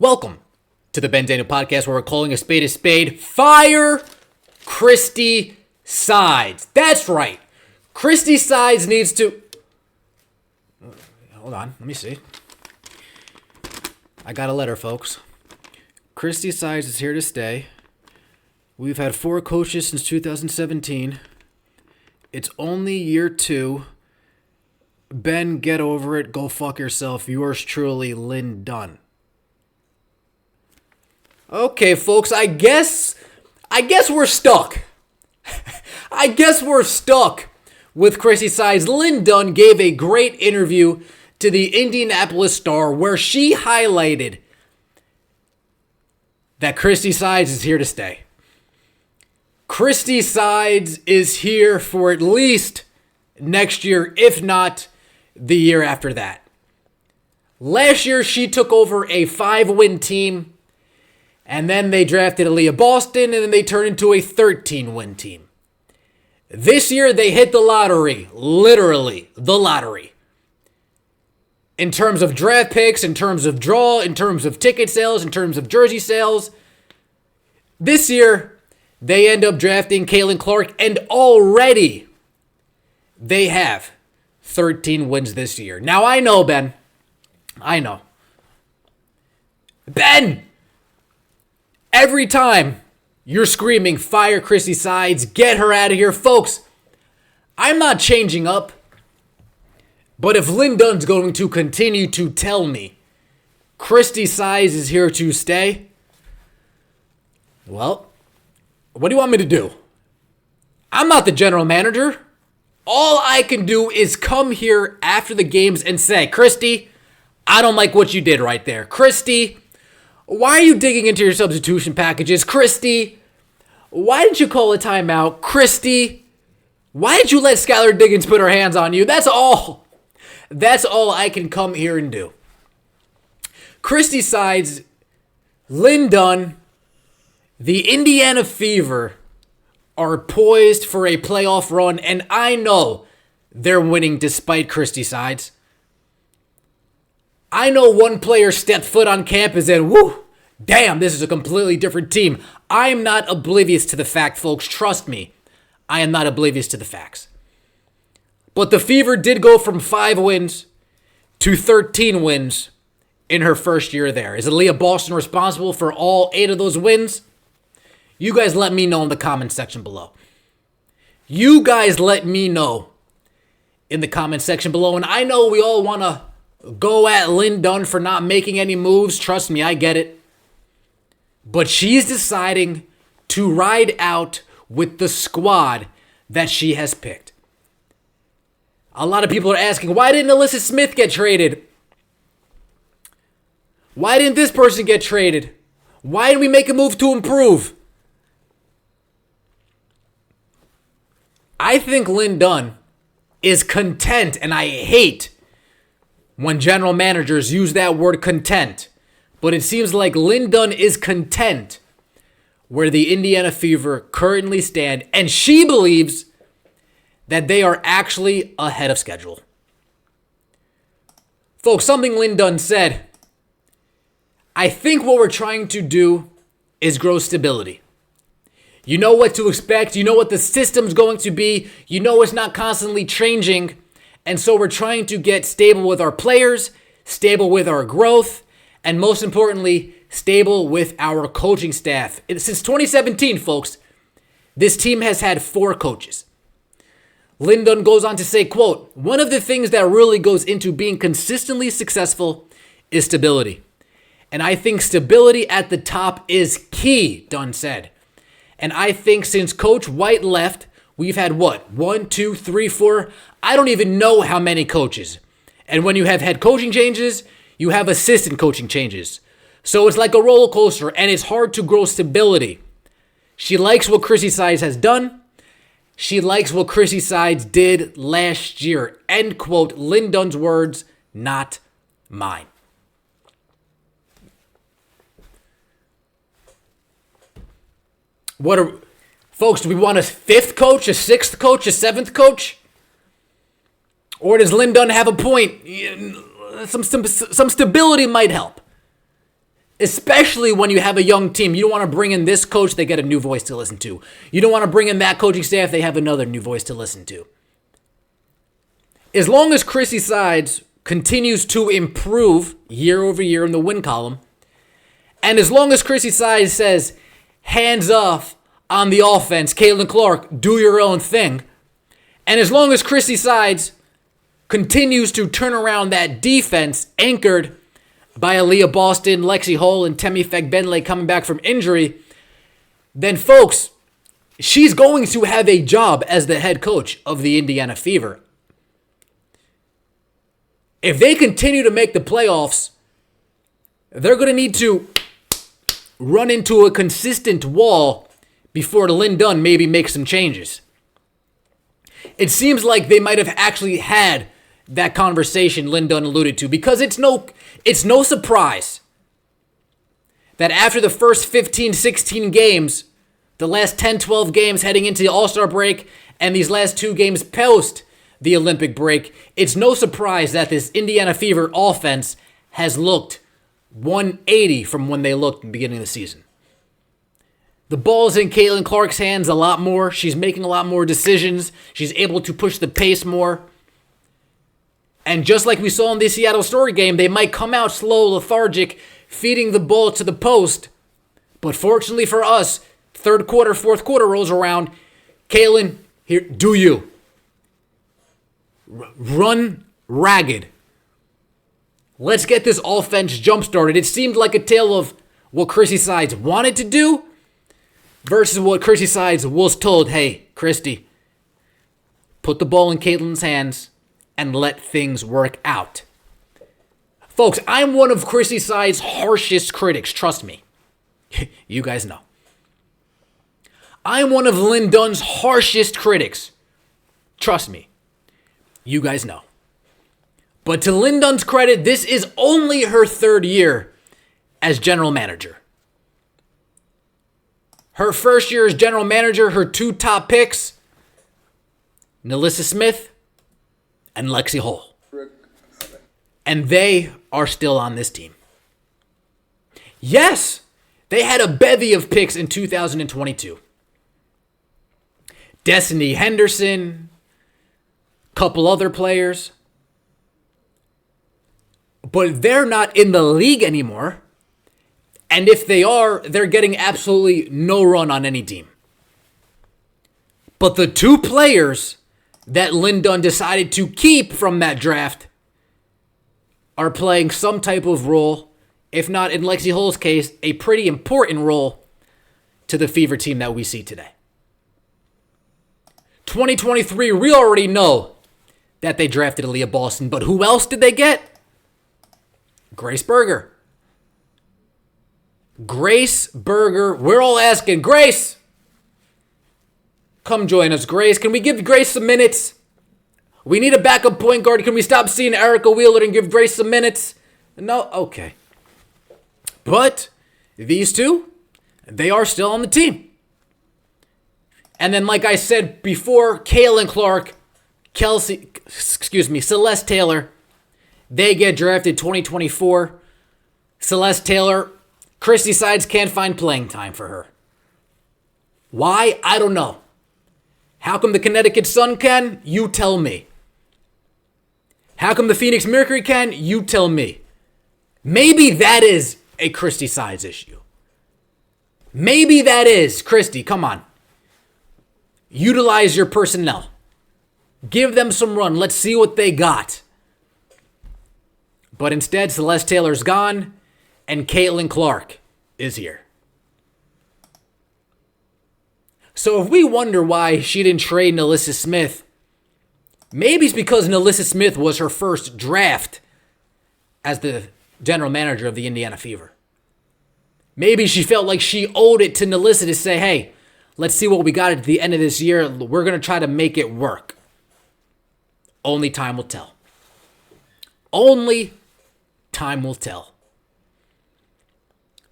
Welcome to the Ben Daniel Podcast, where we're calling a spade. Fire Christie Sides. That's right. Christie Sides needs to... Hold on. Let me see. I got a letter, folks. Christie Sides is here to stay. We've had 4 coaches since 2017. It's only year 2. Ben, get over it. Go fuck yourself. Yours truly, Lin Dunn. Okay, folks, I guess we're stuck. I guess we're stuck with Chrissy Sides. Lin Dunn gave a great interview to the Indianapolis Star where she highlighted that Chrissy Sides is here to stay. Chrissy Sides is here for at least next year, if not the year after that. Last year, she took over a 5-win team. And then they drafted Aaliyah Boston, and then they turned into a 13-win team. This year, they hit the lottery. Literally, the lottery. In terms of draft picks, in terms of draw, in terms of ticket sales, in terms of jersey sales. This year, they end up drafting Caitlin Clark, and already they have 13 wins this year. Now, I know, Ben. I know. Ben! Every time you're screaming, fire Chrissy Sides, get her out of here. Folks, I'm not changing up. But if Lin Dunn's going to continue to tell me Chrissy Sides is here to stay, well, what do you want me to do? I'm not the general manager. All I can do is come here after the games and say, Christy, I don't like what you did right there. Christy, why are you digging into your substitution packages? Christy, why did you call a timeout? Christy, why did you let Skylar Diggins put her hands on you? That's all. That's all I can come here and do. Chrissy Sides, Lin Dunn, the Indiana Fever are poised for a playoff run, and I know they're winning despite Chrissy Sides. I know one player stepped foot on campus and whoo, damn, this is a completely different team. I'm not oblivious to the fact, folks. Trust me, I am not oblivious to the facts. But the Fever did go from 5 wins to 13 wins in her first year there. Is Aaliyah Boston responsible for all 8 of those wins? You guys let me know in the comment section below. You guys let me know in the comment section below. And I know we all want to go at Lin Dunn for not making any moves. Trust me, I get it. But she's deciding to ride out with the squad that she has picked. A lot of people are asking, why didn't Alyssa Smith get traded? Why didn't this person get traded? Why didn't we make a move to improve? I think Lin Dunn is content, and I hate when general managers use that word content. But it seems like Lin Dunn is content where the Indiana Fever currently stand, and she believes that they are actually ahead of schedule. Folks, something Lin Dunn said, I think what we're trying to do is grow stability. You know what to expect. You know what the system's going to be. You know it's not constantly changing. And so we're trying to get stable with our players, stable with our growth, and most importantly, stable with our coaching staff. Since 2017, folks, this team has had 4 coaches. Lin Dunn goes on to say, quote, one of the things that really goes into being consistently successful is stability. And I think stability at the top is key, Dunn said. And I think since Coach White left, we've had what? 1, 2, 3, 4. I don't even know how many coaches. And when you have head coaching changes, you have assistant coaching changes. So it's like a roller coaster, and it's hard to grow stability. She likes what Chrissy Sides has done. She likes what Chrissy Sides did last year. End quote. Lin Dunn's words, not mine. Folks, do we want a 5th coach, a 6th coach, a 7th coach? Or does Lin Dunn have a point? Some stability might help. Especially when you have a young team. You don't want to bring in this coach, they get a new voice to listen to. You don't want to bring in that coaching staff, they have another new voice to listen to. As long as Chrissy sides continues to improve year over year in the win column, and as long as Chrissy sides says, hands off on the offense, Caitlin Clark, do your own thing, and as long as Chrissy sides continues to turn around that defense anchored by Aaliyah Boston, Lexi Hull, and Temi Fegbenle coming back from injury, then folks, she's going to have a job as the head coach of the Indiana Fever. If they continue to make the playoffs, they're going to need to run into a consistent wall before Lin Dunn maybe makes some changes. It seems like they might have actually had that conversation Lin Dunn alluded to, because it's no surprise that after the first 15, 16 games, the last 10, 12 games heading into the All-Star break, and these last 2 games post the Olympic break, it's no surprise that this Indiana Fever offense has looked 180 from when they looked in the beginning of the season. The ball's in Caitlin Clark's hands a lot more. She's making a lot more decisions. She's able to push the pace more. And just like we saw in the Seattle Story game, they might come out slow, lethargic, feeding the ball to the post. But fortunately for us, third quarter, fourth quarter rolls around. Caitlin, here, do you. Run ragged. Let's get this offense jump-started. It seemed like a tale of what Chrissy Sides wanted to do versus what Chrissy Sides was told, hey, Christie, put the ball in Caitlin's hands and let things work out. Folks, I'm one of Chrissy Sides' harshest critics, trust me. You guys know. I'm one of Lin Dunn's harshest critics. Trust me. You guys know. But to Lin Dunn's credit, this is only her 3rd year as general manager. Her first year as general manager, her 2 top picks, Nalissa Smith and Lexi Hull. And they are still on this team. Yes, they had a bevy of picks in 2022. Destiny Henderson, couple other players. But they're not in the league anymore. And if they are, they're getting absolutely no run on any team. But the 2 players that Lin Dunn decided to keep from that draft are playing some type of role, if not in Lexi Hull's case, a pretty important role to the Fever team that we see today. 2023, we already know that they drafted Aaliyah Boston, but who else did they get? Grace Berger. Grace Berger. We're all asking, Grace, come join us, Grace. Can we give Grace some minutes? We need a backup point guard. Can we stop seeing Erica Wheeler and give Grace some minutes? No? Okay. But these 2, they are still on the team. And then, like I said before, Caitlin Clark, Celeste Taylor, they get drafted 2024. Celeste Taylor, Christie Sides can't find playing time for her. Why? I don't know. How come the Connecticut Sun can? You tell me. How come the Phoenix Mercury can? You tell me. Maybe that is a Christie Sides issue. Maybe that is. Christie, come on. Utilize your personnel. Give them some run. Let's see what they got. But instead, Celeste Taylor's gone, and Caitlin Clark is here. So if we wonder why she didn't trade Nalissa Smith, maybe it's because Nalissa Smith was her first draft as the general manager of the Indiana Fever. Maybe she felt like she owed it to Nalissa to say, hey, let's see what we got at the end of this year. We're going to try to make it work. Only time will tell. Only time will tell.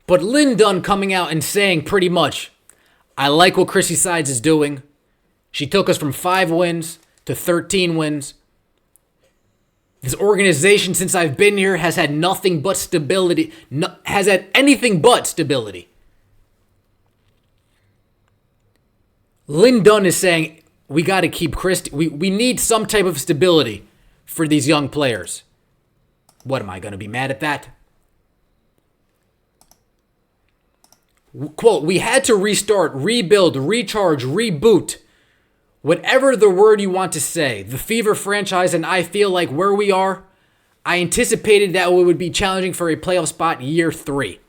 But Lin Dunn coming out and saying pretty much, I like what Chrissy Sides is doing. She took us from 5 wins to 13 wins. This organization, since I've been here, has had nothing but stability. Has had anything but stability. Lin Dunn is saying, we got to keep Christie. We need some type of stability for these young players. What, am I going to be mad at that? Quote, we had to restart, rebuild, recharge, reboot. Whatever the word you want to say, the Fever franchise, and I feel like where we are, I anticipated that we would be challenging for a playoff spot year 3.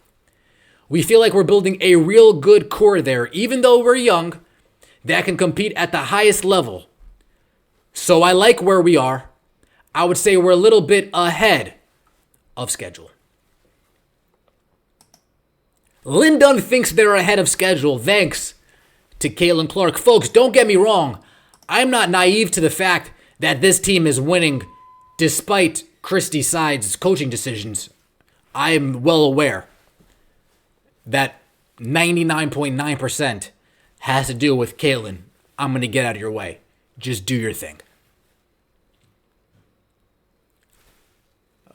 We feel like we're building a real good core there, even though we're young, that can compete at the highest level. So I like where we are. I would say we're a little bit ahead of schedule. Lin Dunn thinks they're ahead of schedule thanks to Caitlin Clark. Folks, don't get me wrong. I'm not naive to the fact that this team is winning despite Christie Sigh's coaching decisions. I am well aware that 99.9% has to do with Caitlin. I'm going to get out of your way. Just do your thing.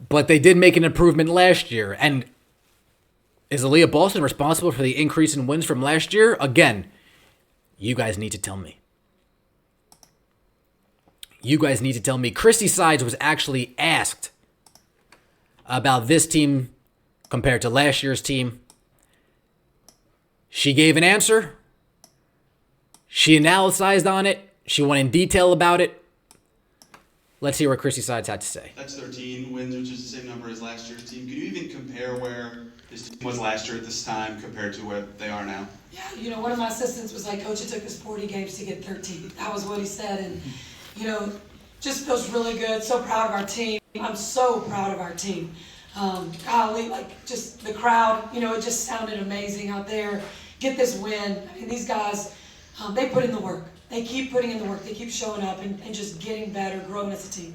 But they did make an improvement last year. And is Aaliyah Boston responsible for the increase in wins from last year? Again, you guys need to tell me. You guys need to tell me. Chrissy Sides was actually asked about this team compared to last year's team. She gave an answer. She analyzed on it. She went in detail about it. Let's hear what Chrissy Sides had to say. That's 13 wins, which is the same number as last year's team. Can you even compare where this team was last year at this time compared to where they are now? Yeah, one of my assistants was like, Coach, it took us 40 games to get 13. That was what he said. And, just feels really good. So proud of our team. I'm so proud of our team. Golly, just the crowd, it just sounded amazing out there. Get this win. I mean, these guys, they put in the work. They keep putting in the work. They keep showing up and just getting better, growing as a team.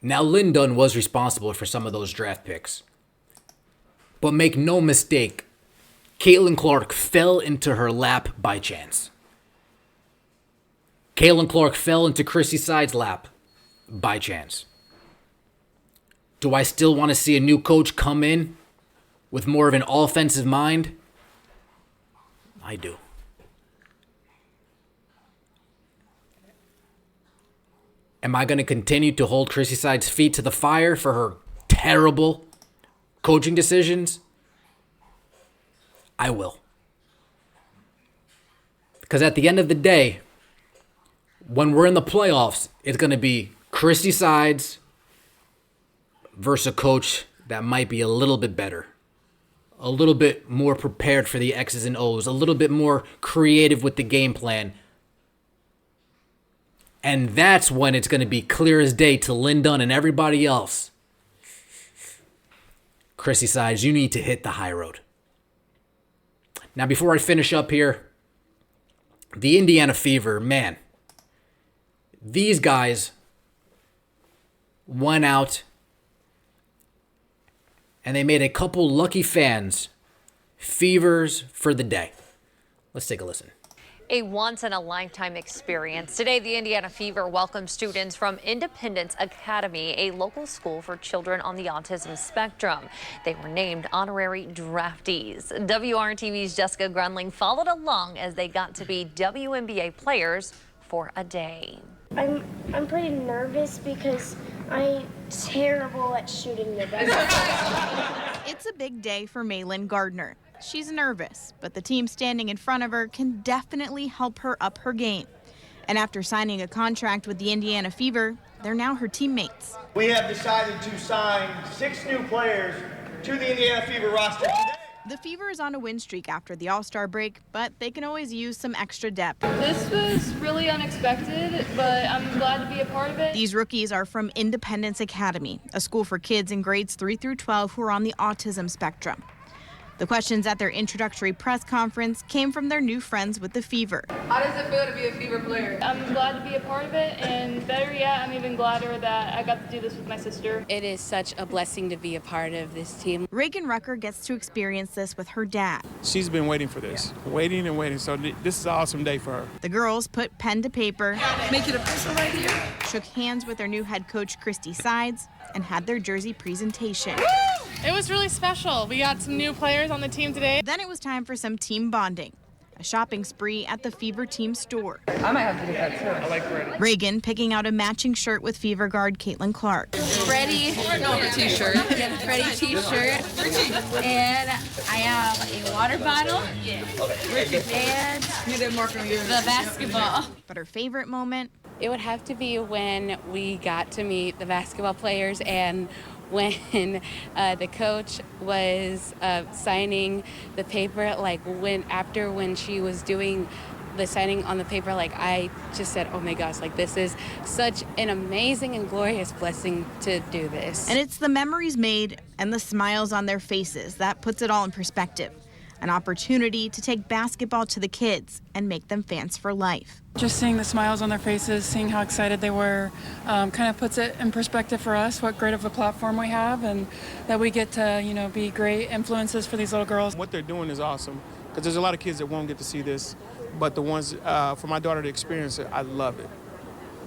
Now, Lin Dunn was responsible for some of those draft picks. But make no mistake, Caitlin Clark fell into her lap by chance. Caitlin Clark fell into Chrissy Sides' lap by chance. Do I still want to see a new coach come in with more of an offensive mind? I do. Am I going to continue to hold Chrissy Sides' feet to the fire for her terrible coaching decisions? I will. Because at the end of the day, when we're in the playoffs, it's going to be Chrissy Sides versus a coach that might be a little bit better, a little bit more prepared for the X's and O's, a little bit more creative with the game plan. And that's when it's going to be clear as day to Lin Dunn and everybody else. Chrissy Sides, you need to hit the high road. Now, before I finish up here, the Indiana Fever, man, these guys went out and they made a couple lucky fans Fevers for the day. Let's take a listen. A once-in-a-lifetime experience. Today, the Indiana Fever welcomed students from Independence Academy, a local school for children on the autism spectrum. They were named honorary draftees. WRTV's Jessica Grunling followed along as they got to be WNBA players for a day. I'm pretty nervous because I'm terrible at shooting the basketball. It's a big day for Malin Gardner. She's nervous, but the team standing in front of her can definitely help her up her game. And after signing a contract with the Indiana Fever, they're now her teammates. We have decided to sign 6 new players to the Indiana Fever roster today. The Fever is on a win streak after the All-Star break, but they can always use some extra depth. This was really unexpected, but I'm glad to be a part of it. These rookies are from Independence Academy, a school for kids in grades 3 through 12 who are on the autism spectrum. The questions at their introductory press conference came from their new friends with the Fever. How does it feel to be a Fever player? I'm glad to be a part of it, and better yet, I'm even gladder that I got to do this with my sister. It is such a blessing to be a part of this team. Reagan Rucker gets to experience this with her dad. She's been waiting for this, waiting and waiting, so this is an awesome day for her. The girls put pen to paper, Make it official right here. shook hands with their new head coach, Christie, Sigh, and had their jersey presentation. It was really special. We got some new players on the team today. Then it was time for some team bonding. A shopping spree at the Fever team store. I might have to do that too. I like Freddie. Reagan picking out a matching shirt with Fever guard Caitlin Clark. Freddie t-shirt. Yeah, Freddie t-shirt. And I have a water bottle. And the basketball. But her favorite moment, It would have to be when we got to meet the basketball players and when the coach was signing the paper, like when she was doing the signing on the paper, like I just said, oh my gosh, like this is such an amazing and glorious blessing to do this. and it's the memories made and the smiles on their faces that puts it all in perspective. An opportunity to take basketball to the kids and make them fans for life. Just seeing the smiles on their faces, seeing how excited they were, kind of puts it in perspective for us, what great of a platform we have, and that we get to, be great influences for these little girls. What they're doing is awesome, because there's a lot of kids that won't get to see this, but the ones, for my daughter to experience it, I love it,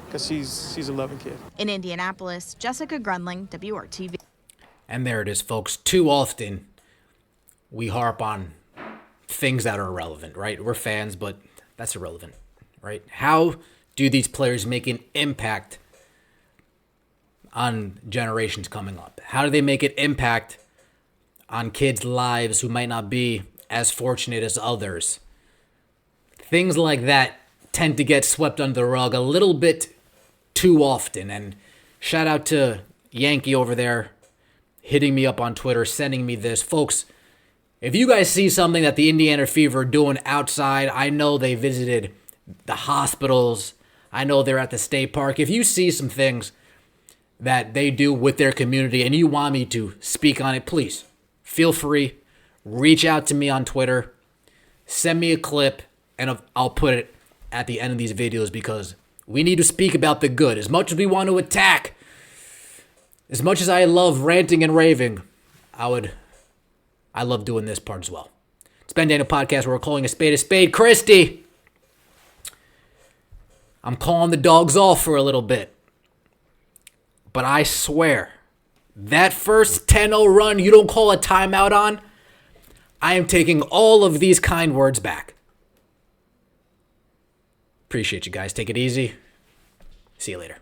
because she's a loving kid. In Indianapolis, Jessica Grunling, WRTV. And there it is, folks. Too often we harp on things that are irrelevant, right? We're fans, but that's irrelevant, right? How do these players make an impact on generations coming up? How do they make an impact on kids' lives who might not be as fortunate as others? Things like that tend to get swept under the rug a little bit too often. And shout out to Yankee over there hitting me up on Twitter, sending me this. Folks, if you guys see something that the Indiana Fever are doing outside, I know they visited the hospitals. I know they're at the state park. If you see some things that they do with their community and you want me to speak on it, please feel free. Reach out to me on Twitter. Send me a clip, and I'll put it at the end of these videos because we need to speak about the good. As much as we want to attack, as much as I love ranting and raving, I love doing this part as well. It's Ben Daniel Podcast where we're calling a spade, Christie. I'm calling the dogs off for a little bit. But I swear, that first 10-0 run you don't call a timeout on, I am taking all of these kind words back. Appreciate you guys. Take it easy. See you later.